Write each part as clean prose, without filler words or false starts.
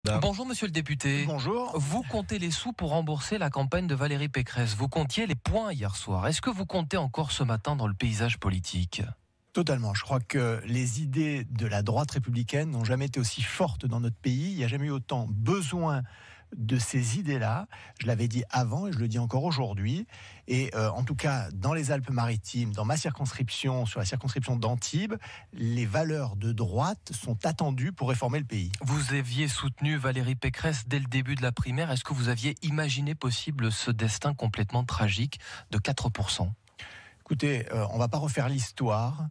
Bonjour monsieur le député. Bonjour. Vous comptez les sous pour rembourser la campagne de Valérie Pécresse. Vous comptiez les points hier soir. Est-ce que vous comptez encore ce matin dans le paysage politique ? Totalement. Je crois que les idées de la droite républicaine n'ont jamais été aussi fortes dans notre pays. Il n'y a jamais eu autant besoin de ces idées-là. Je l'avais dit avant et je le dis encore aujourd'hui. Et en tout cas, dans les Alpes-Maritimes, dans ma circonscription, sur la circonscription d'Antibes, les valeurs de droite sont attendues pour réformer le pays. Vous aviez soutenu Valérie Pécresse dès le début de la primaire. Est-ce que vous aviez imaginé possible ce destin complètement tragique de 4%? Écoutez, on ne va pas refaire l'histoire.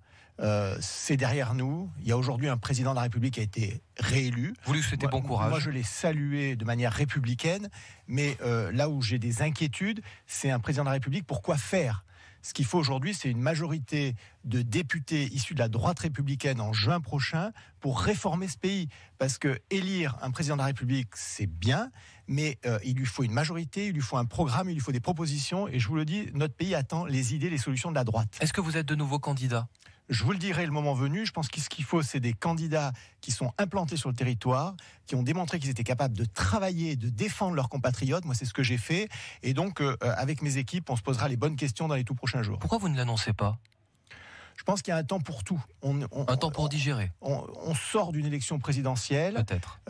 C'est derrière nous. Il y a aujourd'hui un président de la République qui a été réélu. Vous lui souhaitez bon courage. Moi, je l'ai salué de manière républicaine. Mais là où j'ai des inquiétudes, c'est un président de la République. Pourquoi faire ? Ce qu'il faut aujourd'hui, c'est une majorité de députés issus de la droite républicaine en juin prochain pour réformer ce pays. Parce que élire un président de la République, c'est bien, mais il lui faut une majorité, il lui faut un programme, il lui faut des propositions. Et je vous le dis, notre pays attend les idées, les solutions de la droite. Est-ce que vous êtes de nouveau candidat ? Je vous le dirai le moment venu. Je pense que ce qu'il faut, c'est des candidats qui sont implantés sur le territoire, qui ont démontré qu'ils étaient capables de travailler, de défendre leurs compatriotes. Moi, c'est ce que j'ai fait. Et donc, avec mes équipes, on se posera les bonnes questions dans les tout prochains jours. Pourquoi vous ne l'annoncez pas ? Je pense qu'il y a un temps pour tout. Un temps pour digérer. On sort d'une élection présidentielle. Peut-être.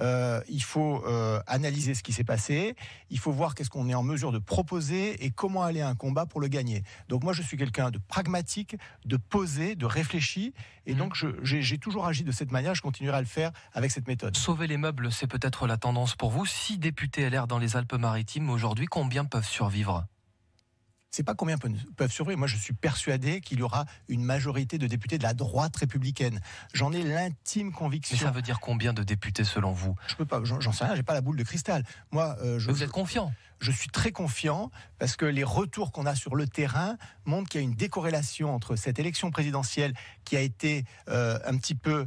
Il faut analyser ce qui s'est passé. Il faut voir qu'est-ce qu'on est en mesure de proposer et comment aller à un combat pour le gagner. Donc moi, je suis quelqu'un de pragmatique, de posé, de réfléchi. Et donc, j'ai toujours agi de cette manière. Je continuerai à le faire avec cette méthode. Sauver les meubles, c'est peut-être la tendance pour vous. 6 députés LR dans les Alpes-Maritimes aujourd'hui, combien peuvent survivre ? C'est pas combien peuvent survivre. Moi, je suis persuadé qu'il y aura une majorité de députés de la droite républicaine. J'en ai l'intime conviction. Mais ça veut dire combien de députés selon vous ? Je peux pas, j'en sais rien, j'ai pas la boule de cristal. Moi, vous êtes confiant ? Je suis très confiant parce que les retours qu'on a sur le terrain montrent qu'il y a une décorrélation entre cette élection présidentielle qui a été un petit peu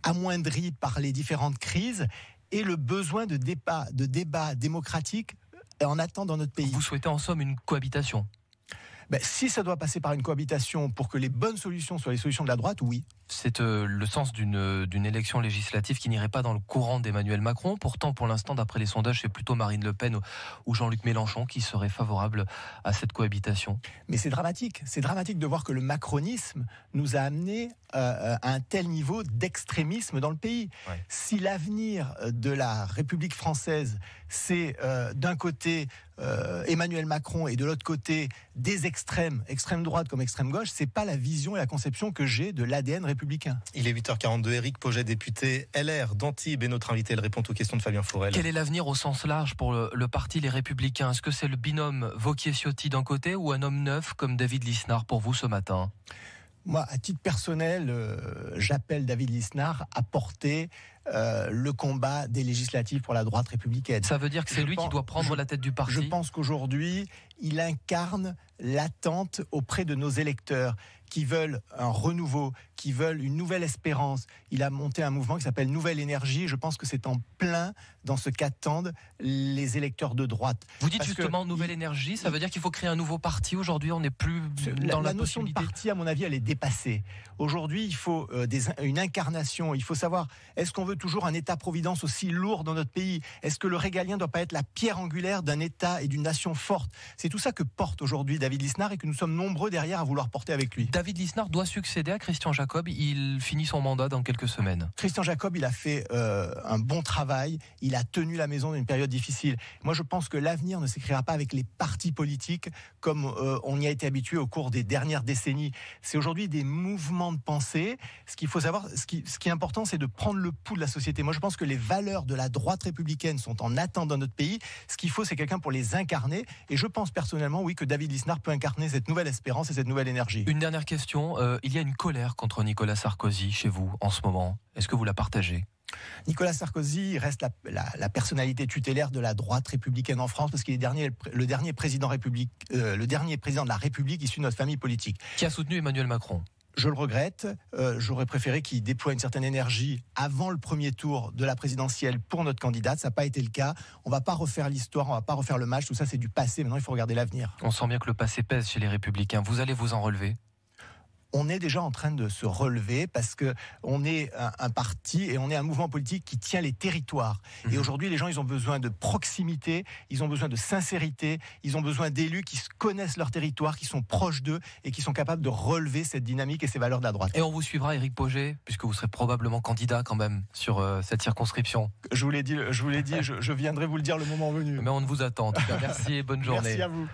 amoindrie par les différentes crises et le besoin de débat démocratique en attend dans notre pays. Vous souhaitez en somme une cohabitation ? Si ça doit passer par une cohabitation pour que les bonnes solutions soient les solutions de la droite, oui. C'est le sens d'une élection législative qui n'irait pas dans le courant d'Emmanuel Macron. Pourtant, pour l'instant, d'après les sondages, c'est plutôt Marine Le Pen ou Jean-Luc Mélenchon qui seraient favorables à cette cohabitation. Mais c'est dramatique. C'est dramatique de voir que le macronisme nous a amené à un tel niveau d'extrémisme dans le pays. Ouais. Si l'avenir de la République française, c'est d'un côté Emmanuel Macron et de l'autre côté des extrême droite comme extrême gauche, c'est pas la vision et la conception que j'ai de l'ADN républicain. Il est 8h42, Éric Pauget, député LR d'Antibes, et notre invité, elle répond aux questions de Fabien Forel. Quel est l'avenir au sens large pour le parti Les Républicains ? Est-ce que c'est le binôme Wauquiez-Ciotti d'un côté ou un homme neuf comme David Lisnard pour vous ce matin ? Moi, à titre personnel, j'appelle David Lisnard à porter le combat des législatives pour la droite républicaine. Ça veut dire que c'est lui qui doit prendre la tête du parti ? Je pense qu'aujourd'hui, il incarne l'attente auprès de nos électeurs qui veulent un renouveau, qui veulent une nouvelle espérance. Il a monté un mouvement qui s'appelle Nouvelle Énergie. Je pense que c'est en plein dans ce qu'attendent les électeurs de droite. Vous dites justement Nouvelle Énergie, ça veut dire qu'il faut créer un nouveau parti aujourd'hui, on n'est plus dans la notion de parti, à mon avis, elle est dépassée. Aujourd'hui, il faut une incarnation. Il faut savoir, est-ce qu'on veut toujours un État-providence aussi lourd dans notre pays ? Est-ce que le régalien ne doit pas être la pierre angulaire d'un État et d'une nation forte ? C'est tout ça que porte aujourd'hui David Lisnard et que nous sommes nombreux derrière à vouloir porter avec lui. David Lisnard doit succéder à Christian Jacob. Il finit son mandat dans quelques semaines. Christian Jacob, il a fait un bon travail. Il a tenu la maison dans une période difficile. Moi, je pense que l'avenir ne s'écrira pas avec les partis politiques comme on y a été habitué au cours des dernières décennies. C'est aujourd'hui des mouvements de pensée. Ce qu'il faut savoir, ce qui est important, c'est de prendre le pouls de la société. Moi, je pense que les valeurs de la droite républicaine sont en attente dans notre pays. Ce qu'il faut, c'est quelqu'un pour les incarner. Et je pense personnellement, oui, que David Lisnard peut incarner cette nouvelle espérance et cette nouvelle énergie. Une dernière question. Il y a une colère contre Nicolas Sarkozy chez vous en ce moment. Est-ce que vous la partagez ? Nicolas Sarkozy reste la personnalité tutélaire de la droite républicaine en France parce qu'il est le dernier président de la République issu de notre famille politique. Qui a soutenu Emmanuel Macron ? Je le regrette. J'aurais préféré qu'il déploie une certaine énergie avant le premier tour de la présidentielle pour notre candidate. Ça n'a pas été le cas. On ne va pas refaire l'histoire, on ne va pas refaire le match. Tout ça, c'est du passé. Maintenant, il faut regarder l'avenir. On sent bien que le passé pèse chez les Républicains. Vous allez vous en relever ? on est déjà en train de se relever parce que on est un parti et on est un mouvement politique qui tient les territoires. Et aujourd'hui, les gens, ils ont besoin de proximité, ils ont besoin de sincérité, ils ont besoin d'élus qui connaissent leur territoire, qui sont proches d'eux et qui sont capables de relever cette dynamique et ces valeurs de la droite. Et on vous suivra, Éric Pauget, puisque vous serez probablement candidat quand même sur cette circonscription. Je vous l'ai dit, je viendrai vous le dire le moment venu. Mais on vous attend en tout cas. Merci et bonne journée. Merci à vous.